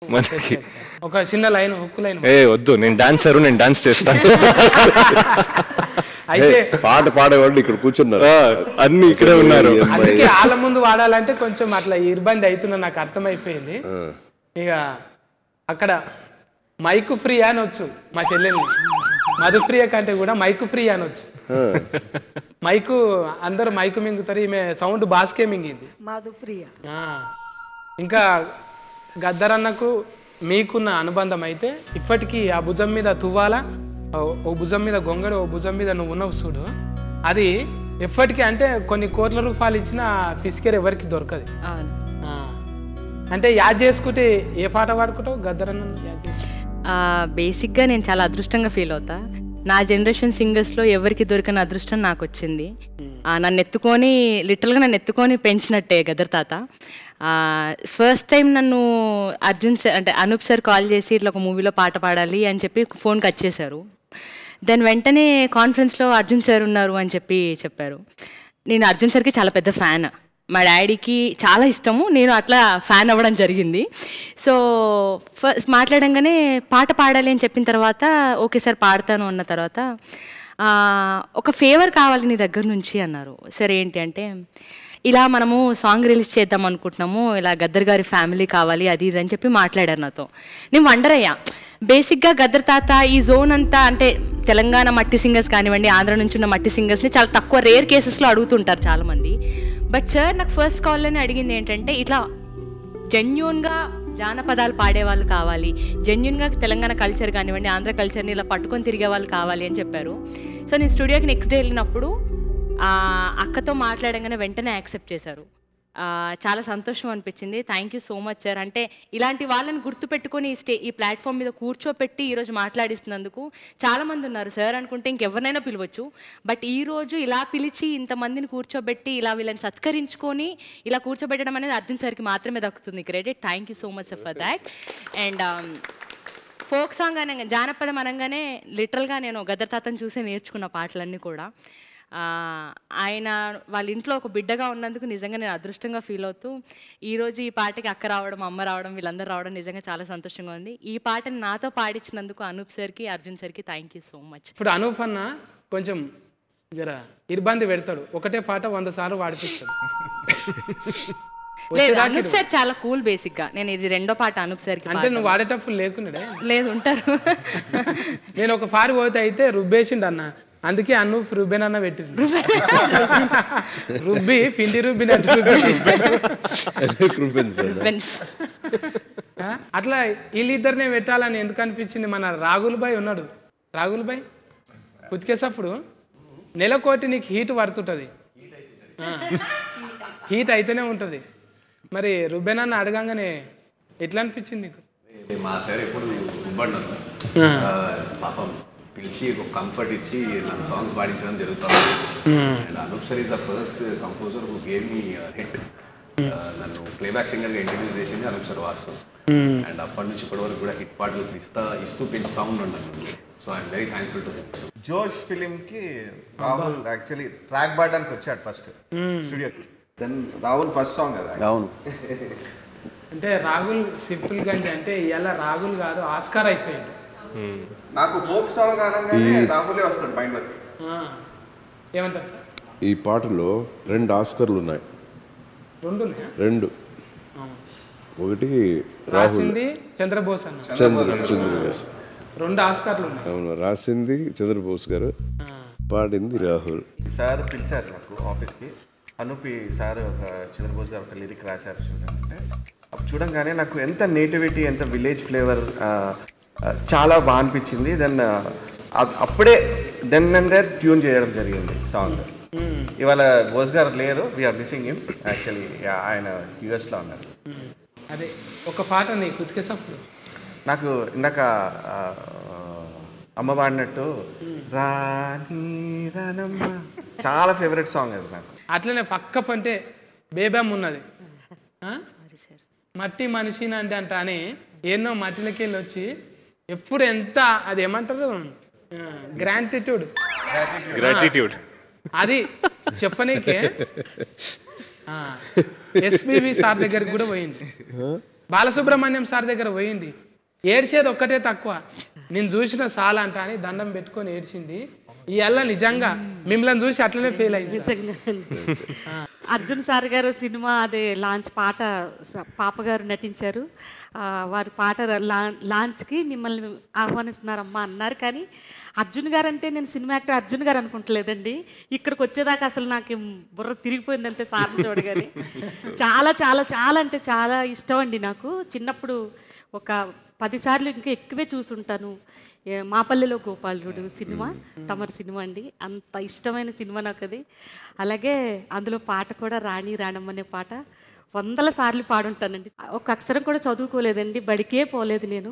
మనకి ఒక చిన్న లైన్ హుక్ లైన్ వద్దు, నేను డాన్సరు, నేను డాన్స్ చేస్తాను. అయితే పాట పాడేవాళ్ళు ఇక్కడ కూర్చున్నారు, అన్ని ఇక్కడే ఉన్నారు. అందుకే వాళ్ళ ముందు వాడాలంటే కొంచెం అట్లా ఇబ్బంది అవుతున్నా నాకు అర్థమైపోయింది. ఇక అక్కడ మైకు ఫ్రీ అనొచ్చు మా చెల్లెల్ని, మధుప్రియ కంటే కూడా మైకు ఫ్రీ అనొచ్చు. మైకు అందరూ మైకు మింగుతారు, ఈమె సౌండ్ బాస్కే మింగింది మధుప్రియ. ఇంకా గద్దరన్నకు మీకున్న అనుబంధం అయితే ఇప్పటికీ ఆ భుజం మీద తువ్వాల, ఓ భుజం మీద గొంగడు, ఓ భుజం మీద నువ్వు ఉన్నావు చూడు, అది ఎప్పటికీ అంటే కొన్ని కోట్ల రూపాయలు ఇచ్చిన ఫిస్కేర్ ఎవరికి దొరకదు. అంటే యాడ్ చేసుకుంటే ఏ పాట పాడుకుంటావు గద్దరన్న యాడ్ చేసుకుంటే? బేసిక్గా నేను చాలా అదృష్టంగా ఫీల్ అవుతా. నా జనరేషన్ సింగర్స్లో ఎవరికి దొరికిన అదృష్టం నాకు వచ్చింది. నన్ను ఎత్తుకొని లిటరల్గా నన్ను ఎత్తుకొని పెంచినట్టే గద్దర్ తాత. ఫస్ట్ టైం నన్ను అర్జున్ సార్ అంటే అనూప్ సార్ కాల్ చేసి ఇట్లా ఒక మూవీలో పాట పాడాలి అని చెప్పి ఫోన్ కట్ చేశారు. దాని వెంటనే కాన్ఫరెన్స్లో అర్జున్ సార్ ఉన్నారు అని చెప్పారు. నేను అర్జున్ సార్కి చాలా పెద్ద ఫ్యాన్, మా డాడీకి చాలా ఇష్టము, నేను అట్లా ఫ్యాన్ అవ్వడం జరిగింది. సో ఫస్ట్ మాట్లాడంగానే పాట పాడాలి అని చెప్పిన తర్వాత ఓకే సార్ పాడతాను అన్న తర్వాత ఒక ఫేవర్ కావాలి నీ దగ్గర నుంచి అన్నారు. సరే ఏంటి అంటే ఇలా మనము సాంగ్ రిలీజ్ చేద్దాం అనుకుంటున్నాము, ఇలా గద్దర్ గారి ఫ్యామిలీ కావాలి అది ఇది అని చెప్పి మాట్లాడారు నాతో. నేను వండర్ అయ్యా. బేసిక్గా గద్దర్ తాత ఈ జోన్ అంతా అంటే తెలంగాణ మట్టి సింగర్స్ కానివ్వండి, ఆంధ్ర నుంచి ఉన్న మట్టి సింగర్స్ని చాలా తక్కువ రేర్ కేసెస్లో అడుగుతుంటారు చాలామంది. బట్ సార్ నాకు ఫస్ట్ కాల్లోనే అడిగింది ఏంటంటే ఇట్లా జెన్యూన్గా జానపదాలు పాడేవాళ్ళు కావాలి, జెన్యూన్గా తెలంగాణ కల్చర్ కానివ్వండి, ఆంధ్ర కల్చర్ని ఇలా పట్టుకొని తిరిగే వాళ్ళు కావాలి అని చెప్పారు. సో నేను స్టూడియోకి నెక్స్ట్ డే వెళ్ళినప్పుడు అక్కతో మాట్లాడంగానే వెంటనే యాక్సెప్ట్ చేశారు. చాలా సంతోషం అనిపించింది. Thank you so much sir. అంటే ఇలాంటి వాళ్ళని గుర్తుపెట్టుకొని ఈ ప్లాట్ఫామ్ మీద కూర్చోపెట్టి ఈరోజు మాట్లాడిస్తున్నందుకు. చాలామంది ఉన్నారు సార్ అనుకుంటే ఇంకెవరినైనా పిలవచ్చు, బట్ ఈరోజు ఇలా పిలిచి ఇంతమందిని కూర్చోబెట్టి ఇలా వీళ్ళని సత్కరించుకొని ఇలా కూర్చోబెట్టడం అనేది అర్జున్ సార్కి మాత్రమే దక్కుతుంది credit. Thank you so much sir for that. And folk song అనగా జానపదం అనగానే లిటరల్గా నేను గద్దర్ తాతను చూసి నేర్చుకున్న పాటలన్నీ కూడా. ఆయన వాళ్ళ ఇంట్లో ఒక బిడ్డగా ఉన్నందుకు నిజంగా నేను అదృష్టంగా ఫీల్ అవుతూ ఈరోజు ఈ పాటకి అక్క రావడం, అమ్మ రావడం, వీళ్ళందరూ రావడం నిజంగా చాలా సంతోషంగా ఉంది. ఈ పాటని నాతో పాడించినందుకు అనూప్ సార్కి, అర్జున్ సార్కి థ్యాంక్ యూ సో మచ్. ఇప్పుడు అనూప్ అన్న కొంచెం జర ఇబ్బంది పెడతాడు, ఒకటే పాట 100 సార్లు పాడిపిస్తాడు. లేదు అనూప్ సార్ చాలా కూల్. బేసిక్గా నేను ఇది రెండో పాట అనూప్ సార్కి. అంటే నువ్వు వాడేటప్పుడు లేకున్నాడే? లేదు ఉంటారు. నేను ఒక పారి పోతే అయితే రుబ్బేసిండు అన్న, అందుకే అనూప్ రుబ్బెన్ అన్న పెట్టింది. రుబ్బి పిండి రుబ్బినట్టు అట్లా వీళ్ళిద్దరినే పెట్టాలని ఎందుకు అనిపించింది? మన రాగుల్ భాయ్ ఉన్నాడు, రాగుల్ భాయ్ ఉతికేసప్పుడు నెలకోటి నీకు హీట్ పడుతుంటుంది, హీట్ అయితేనే ఉంటుంది. మరి రుబ్బెన్ అన్న అడగంగానే ఎట్లా అనిపించింది నీకు? మా సార్ ఎప్పుడు ఇవ్వబడినారు, పాపం పిలిచి ఒక కంఫర్ట్ ఇచ్చి నన్ను సాంగ్స్ పాడించడం జరుగుతుంది. And Anup sir is the first composer who gave me hit. నన్ను ప్లేబ్యాక్ సింగర్గా ఇంట్రడ్యూస్ చేసింది అనూప్ సార్ వాస్తవం. అండ్ అప్పటి నుంచి ఇప్పటి వరకు కూడా హిట్ పాటలు ఇస్తూ పెంచుతూ ఉన్నాను. So I'm very thankful to him. జోష్ ఫిలింకి రాహుల్ యాక్చువల్లీ ట్రాక్ పాడడానికి వచ్చాడు ఫస్ట్ స్టూడియోకి. దెన్ రాహుల్ ఫస్ట్ సాంగ్ కదా. అవును. అంటే రాగుల్ సింపుల్ గంజి అంటే ఇలా రాగుల్ కాదు, ఆస్కార్ అయిపోయాడు. నాకు ఫోక్ సాంగ్ అనగానే రాహులే వస్తాడు మైండ్లోకి. ఏమంటారు సార్? ఈ పాటలో 2 ఆస్కర్లు ఉన్నాయి. 2. ఒకటి రాసింది చంద్రబోస్ అన్న, చంద్రబోస్. 2 ఆస్కార్లు ఉన్నాయి. అవును, రాసింది చంద్రబోస్ గారు, పాడింది రాహుల్. సార్ పిలిచారు నాకు ఆఫీస్కి. అనూపి సార్ ఒక చంద్రబోస్ గారు ఒక లిరిక్ రాశారు చూడంటే, అప్పుడు చూడంగానే నాకు ఎంత నేటివిటీ, ఎంత విలేజ్ ఫ్లేవర్ చాలా బాగా అనిపించింది. దెన్ అప్పుడే దెన్ ట్యూన్ చేయడం జరిగింది సాంగ్. ఇవాళ బోస్ గారు లేరు, వీఆర్ మిస్సింగ్ హిమ్. యాక్చువల్లీ ఆయన యూఎస్లో ఉన్నారు. అదే ఒక పాట నీకు ఉతికేసప్పుడు నాకు ఇందాక అమ్మ పాడినట్టు రాని రానమ్మ చాలా ఫేవరెట్ సాంగ్ అది నాకు. అట్లనే పక్క పంటే బేబమ్ ఉన్నది, మట్టి మనిషిని అంటే అంట అని ఎన్నో మట్టిలకి వెళ్ళి వచ్చి ఎప్పుడు ఎంత అది ఏమంటారు గ్రాటిట్యూడ్ అది చెప్పనీకే ఎస్పీబీ సార్ దగ్గరికి కూడా పోయింది. బాలసుబ్రహ్మణ్యం సార్ దగ్గర పోయింది, ఏడ్చేది ఒక్కటే తక్కువ, నేను చూసిన సాల్ అంట అని దండం పెట్టుకొని ఏడ్చింది. ఇవల్ల నిజంగా మిమ్మల్ని చూసి అట్లనే ఫెయిల్ అయింది. అర్జున్ సార్ గారు సినిమా అదే లాంచ్ పాట పాప గారు నటించారు. వారి పాట లాంచ్కి మిమ్మల్ని ఆహ్వానిస్తున్నారమ్మా అన్నారు. కానీ అర్జున్ గారు అంటే నేను సినిమా యాక్టర్ అర్జున్ గారు అనుకుంటలేదండి. ఇక్కడికి వచ్చేదాకా అసలు నాకు బుర్ర తిరిగిపోయింది అంతే సార్ని చూడగానే. చాలా చాలా చాలా అంటే చాలా ఇష్టం అండి నాకు. చిన్నప్పుడు ఒక 10 సార్లు ఇంకా ఎక్కువే చూసుంటాను. మాపల్లెలో గోపాలుడు సినిమా తమరి సినిమా అండి, అంత ఇష్టమైన సినిమా నాకు అది. అలాగే అందులో పాట కూడా రాణి రాణమ్మనే పాట 100 సార్లు పాడుంటానండి. ఒక అక్షరం కూడా చదువుకోలేదండి, బడికే పోలేదు నేను.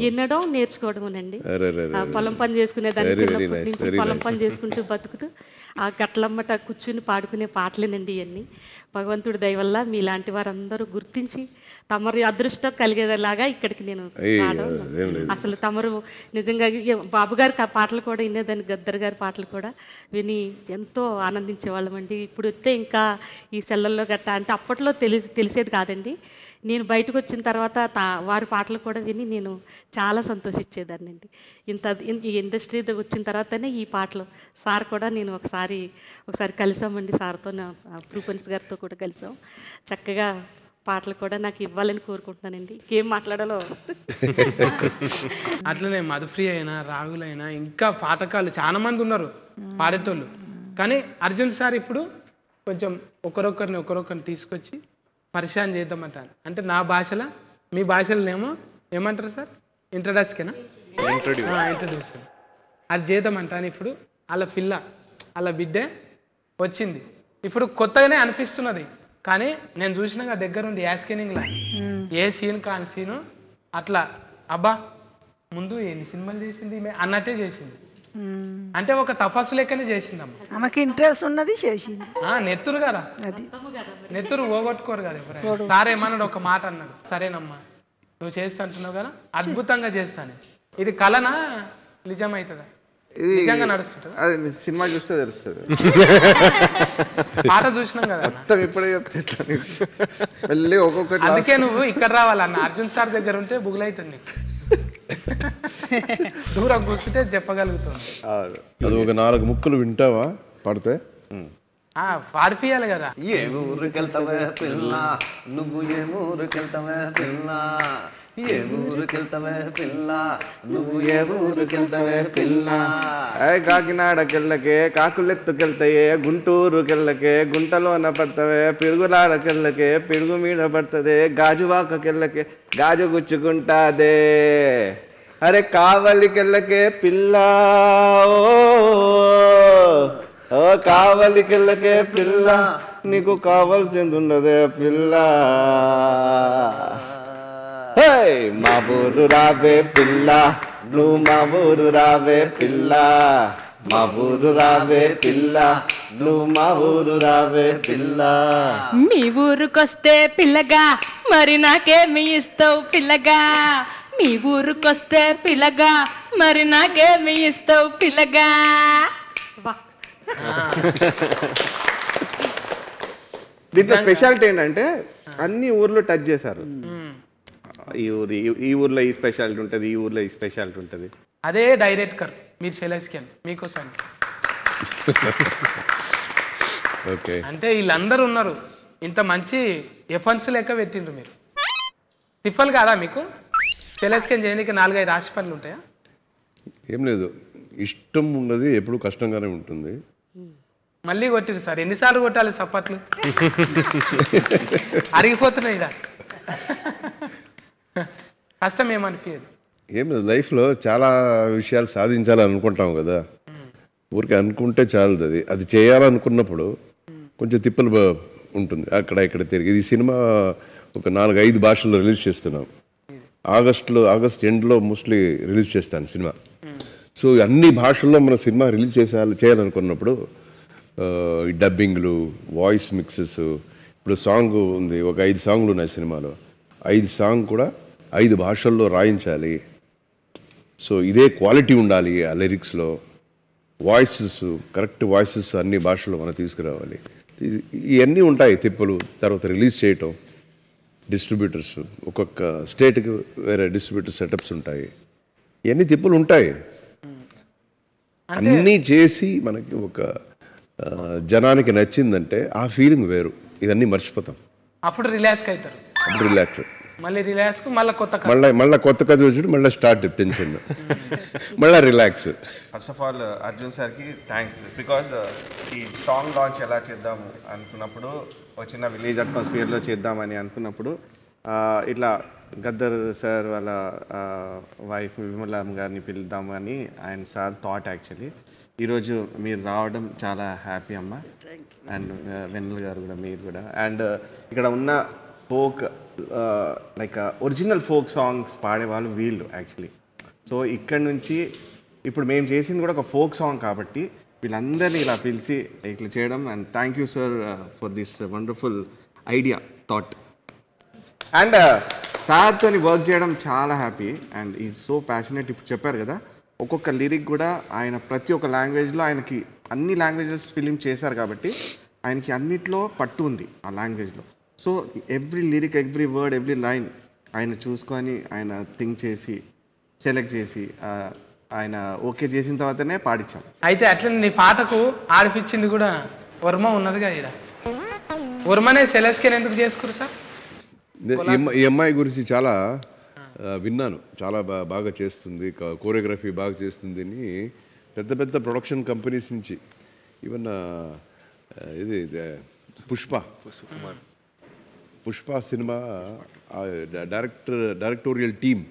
వినడం నేర్చుకోవడమేనండి. పొలం పని చేసుకునేదాన్ని, చిన్నప్పటి నుంచి పొలం పని చేసుకుంటూ బతుకుతూ ఆ గట్లమ్మట కూర్చుని పాడుకునే పాటలేనండి ఇవన్నీ. భగవంతుడి దయ వల్ల మీలాంటి వారందరూ గుర్తించి తమరి అదృష్టం కలిగేలాగా ఇక్కడికి నేను అసలు తమరు నిజంగా బాబు గారి పాటలు కూడా వినేదాన్ని, గద్దర్ గారి పాటలు కూడా విని ఎంతో ఆనందించేవాళ్ళమండి. ఇప్పుడు వస్తే ఇంకా ఈ సెల్లల్లో గట్ట అంటే అప్పట్లో తెలిసేది కాదండి. నేను బయటకు వచ్చిన తర్వాత వారి పాటలు కూడా విని నేను చాలా సంతోషించేదాన్నండి. ఈ ఇండస్ట్రీ వచ్చిన తర్వాతనే ఈ పాటలు సార్ కూడా నేను ఒకసారి కలిసామండి. సార్తో ప్రూపన్స్ గారితో కూడా కలిసాం. చక్కగా పాటలు కూడా నాకు ఇవ్వాలని కోరుకుంటున్నానండి. ఇంకేం మాట్లాడాలో. అట్లనే మధుప్రియ అయినా రాహుల్ ఇంకా పాటకాలు చాలా మంది ఉన్నారు పాడేటోళ్ళు. కానీ అర్జున్ సార్ ఇప్పుడు కొంచెం ఒకరొకరిని తీసుకొచ్చి పరిచయం చేద్దామంటాను. అంటే నా భాషలో మీ భాషలోనేమో ఏమంటారు సార్, ఇంట్రడక్స్కేనా, ఇంట్రడ్యూస్ అది చేద్దామంటాను. ఇప్పుడు వాళ్ళ బిడ్డే వచ్చింది, ఇప్పుడు కొత్తగానే అనిపిస్తున్నది. కానీ నేను చూసినాక దగ్గరుండి యాస్కెనింగ్లా ఏ సీన్ కాని సీను అట్లా అబ్బా ముందు ఎన్ని సినిమాలు చేసింది అన్నట్టే చేసింది. అంటే ఒక తపస్సు లెక్కనే చేసిందమ్మా. ఆమెకి ఇంట్రెస్ట్ ఉన్నది చేసింది. నెత్తురు కదా, నెత్తురు పోగొట్టుకోరు కదా ఎవరైనా. సార్ ఏమన్నాడు, ఒక మాట అన్నాడు, సరేనమ్మా నువ్వు చేస్తా అంటున్నావు కదా, అద్భుతంగా చేస్తాను. ఇది కళనా నిజమవుతుందా? నిజంగా నడుస్తుంటది. అది సినిమా చూస్తే తెలుస్తుంది. పాట చూసినాం కదా మొత్తం ఇప్పుడే చెప్తే వెళ్ళి ఒక్కొక్కటి. అందుకే నువ్వు ఇక్కడ రావాలన్న, అర్జున్ సార్ దగ్గర ఉంటే బుగులైతుంది నీకు. దూరం కూర్చుంటే చెప్పగలుగుతుంది. అది ఒక 4 ముక్కలు వింటావా పాడితే? పాడిపియాలి కదా. ఏ ఊరికెళ్తావే పిల్ల నువ్వు, ఏ ఊరికెళ్తావే పిల్ల, ఏ ఊరికెళ్తావే పిల్ల నువ్వు, ఏ ఊరికెళ్తావే పిల్ల. కాకినాడకెళ్ళకే కాకులెత్తుకెళ్తాయే, గుంటూరుకెళ్ళకే గుంటలోన పడతావే, పిరుగులాడకెళ్ళకే పిరుగు మీద పడుతుంది, గాజువాకకెళ్ళకే గాజు గుచ్చుకుంటాదే. అరే కావలికెళ్ళకే పిల్ల, ఓ కావలికెళ్ళకే పిల్ల, నీకు కావాల్సింది ఉన్నదే పిల్ల. మా ఊరు రావే పిల్ల, నువ్వు మా ఊరు రావే పిల్ల, మా ఊరు రావే పిల్ల, నువ్వు మా ఊరు రావే పిల్ల. మీ ఊరుకొస్తే పిల్లగా మరి నాకేమి ఇస్తావు పిల్లగా, మీ ఊరుకొస్తే పిల్లగా మరి నాకేమి ఇస్తావు పిల్లగా. దీంట్లో స్పెషాలిటీ ఏంటంటే అన్ని ఊర్లు టచ్ చేశారు. ఈ ఊర్లో ఈ స్పెషాలిటీ ఉంటుంది, ఈ ఊర్లో ఈ స్పెషాలిటీ ఉంటుంది. అదే డైరెక్టర్ మీరు సెలెక్షన్ మీకోసం. ఓకే, అంటే వీళ్ళందరూ ఉన్నారు, ఇంత మంచి ఎఫన్స్ లెక్క పెట్టిండ్రు మీరు. తిప్పలు కాదా మీకు సెలెక్షన్ చేయడానికి? 4-5 రాశి పనులు ఉంటాయా? ఏం లేదు, ఇష్టం ఉన్నది ఎప్పుడు కష్టంగానే ఉంటుంది. మళ్ళీ కొట్టిరు సార్, ఎన్నిసార్లు కొట్టాలి చప్పట్లు? అరిగిపోతున్నాయి ఇదా. కష్టం ఏమనిపించదు. ఏం లేదు, లైఫ్లో చాలా విషయాలు సాధించాలని అనుకుంటాం కదా, ఊరికే అనుకుంటే చాలదు. అది చేయాలనుకున్నప్పుడు కొంచెం తిప్పలు ఉంటుంది, అక్కడ ఇక్కడ తిరిగి. ఈ సినిమా ఒక 4-5 భాషల్లో రిలీజ్ చేస్తున్నాం. ఆగస్ట్ ఎండ్లో మోస్ట్లీ రిలీజ్ చేస్తాను సినిమా. సో అన్ని భాషల్లో మన సినిమా రిలీజ్ చేయాలనుకున్నప్పుడు ఈ డబ్బింగ్లు, వాయిస్ మిక్సెస్, ఇప్పుడు సాంగ్ ఉంది, ఒక 5 సాంగ్లు ఉన్నాయి సినిమాలో. 5 సాంగ్ కూడా 5 భాషల్లో రాయించాలి. సో ఇదే క్వాలిటీ ఉండాలి ఆ లిరిక్స్లో. వాయిసెస్, కరెక్ట్ వాయిసెస్ అన్ని భాషల్లో మనం తీసుకురావాలి. ఇవన్నీ ఉంటాయి తిప్పలు. తర్వాత రిలీజ్ చేయటం, డిస్ట్రిబ్యూటర్స్, ఒక్కొక్క స్టేట్కి వేరే డిస్ట్రిబ్యూటర్ సెటప్స్ ఉంటాయి, ఇవన్నీ తిప్పులు ఉంటాయి. అన్నీ చేసి మనకి ఒక జనానికి నచ్చిందంటే ఆ ఫీలింగ్ వేరు. ఇదన్నీ మర్చిపోతాం, అప్పుడు రిలాక్స్ అవుతారు. అప్పుడు రిలాక్స్, మళ్ళీ రిలాక్స్, మళ్ళీ కొత్త మళ్ళీ కొత్త కథ వచ్చి మళ్ళీ స్టార్ట్ టెన్షన్, మళ్ళీ relax. First of all Arjun సార్కి థ్యాంక్స్ బికాజ్ ఈ సాంగ్ లాంచ్ ఎలా చేద్దాము అనుకున్నప్పుడు, ఒక చిన్న విలేజ్ అట్మాస్ఫియర్లో చేద్దామని అనుకున్నప్పుడు ఇట్లా గద్దర్ సార్ వాళ్ళ వైఫ్ విమలం గారిని పిలుద్దామని ఆయన సార్ థాట్. యాక్చువల్లీ ఈరోజు మీరు రావడం చాలా హ్యాపీ అమ్మ, అండ్ వెన్నెల గారు కూడా, మీరు కూడా. అండ్ ఇక్కడ ఉన్న folk like original folk songs పాడేవాళ్ళు వీళ్ళు యాక్చువల్లీ. సో ఇక్కడ నుంచి ఇప్పుడు మేము చేసింది కూడా ఒక ఫోక్ సాంగ్ కాబట్టి వీళ్ళందరినీ ఇలా పిలిచి ఇట్లా చేయడం. And thank you sir for this wonderful idea, thought. And సార్తో వర్క్ చేయడం చాలా happy and is so passionate. ఇప్పుడు చెప్పారు కదా, ఒక్కొక్క లిరిక్ కూడా ఆయన ప్రతి ఒక్క లాంగ్వేజ్లో, ఆయనకి అన్ని లాంగ్వేజెస్ ఫిలిం చేశారు కాబట్టి ఆయనకి అన్నిట్లో పట్టు ఉంది ఆ లాంగ్వేజ్లో. So every lyric, every word, every line ఆయన చూసుకొని, ఆయన థింక్ చేసి, సెలెక్ట్ చేసి, ఆయన ఓకే చేసిన తర్వాతనే పాడించాం. అయితే అట్లనే నీ పాటకు ఆడిపించింది కూడా వర్మ ఉన్నదిగా. ఇక్కడ వర్మనే సెలెస్కేన్ ఎందుకు చేసుకురు సార్? ఈ అమ్మాయి గురించి చాలా విన్నాను, చాలా బాగా చేస్తుంది, కోరియోగ్రఫీ బాగా చేస్తుంది అని పెద్ద పెద్ద ప్రొడక్షన్ కంపెనీస్ నుంచి, ఈవెన్ ఇది పుష్ప సినిమా డైరెక్టోరియల్ టీమ్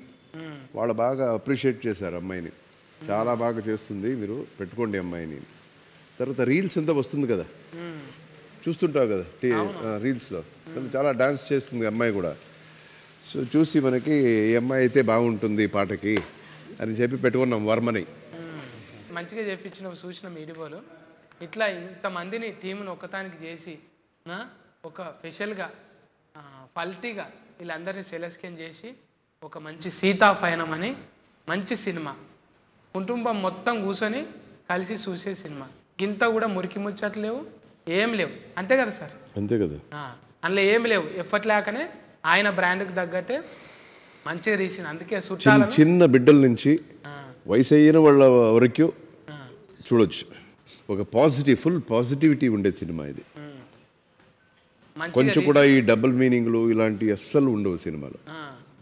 వాళ్ళు బాగా అప్రిషియేట్ చేశారు అమ్మాయిని. చాలా బాగా చేస్తుంది, మీరు పెట్టుకోండి అమ్మాయిని. తర్వాత రీల్స్ అంతా వస్తుంది కదా, చూస్తుంటావు కదా రీల్స్లో, చాలా డాన్స్ చేస్తుంది అమ్మాయి కూడా. సో చూసి మనకి ఈ అమ్మాయి అయితే బాగుంటుంది పాటకి అని చెప్పి పెట్టుకున్నాం వర్మని. మంచిగా చెప్పించిన చూసిన వీడియోలు ఇట్లా ఇంతమందిని టీమును ఒక్కతానికి చేసి ఒక స్పెషల్గా ఫల్టీగా వీళ్ళందరినీ సెలెక్షన్ చేసి ఒక మంచి సీతాపయనం అని మంచి సినిమా, కుటుంబం మొత్తం కూర్చొని కలిసి చూసే సినిమా. ఇంత కూడా మురికి ముచ్చట్లు లేవు, ఏం లేవు, అంతే కదా సార్? అంతే కదా, అందులో ఏమి లేవు. ఎఫర్ట్ లేకనే ఆయన బ్రాండ్కి తగ్గట్టే మంచిగా తీసిన. అందుకే చుట్టాలను చిన్న బిడ్డల నుంచి వయసు అయిన వాళ్ళ వరకు చూడొచ్చు. ఒక ఫుల్ పాజిటివిటీ ఉండే సినిమా ఇది. కొంచెం కూడా ఈ డబుల్ మీనింగ్లు ఇలాంటివి అస్సలు ఉండవు సినిమాలో.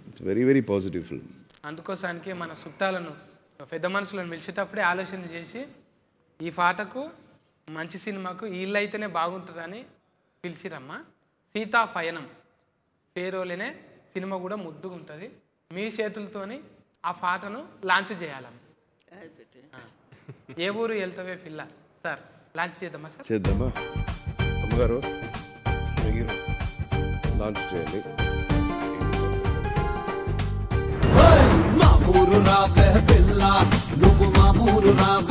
It's very very positive film. అందుకోసానికి మన చుట్టాలను, పెద్ద మనుషులను పిలిచేటప్పుడే ఆలోచన చేసి ఈ పాటకు, మంచి సినిమాకు వీళ్ళైతేనే బాగుంటుందని పిలిచిరమ్మా. సీతాపయనం పేరోలేనే సినిమా కూడా ముద్దుగా ఉంటుంది. మీ చేతులతోని ఆ పాటను లాంచ్ చేయాలమ్మ. ఏ ఊరు వెళ్తావే పిల్ల సార్, లాంచ్ చేద్దామా సార్? చేద్దామా అమ్మగారు, లాంచ్ చేయాలి. మా ఊరు రావే పిల్ల, నువ్వు మా ఊరు రావే.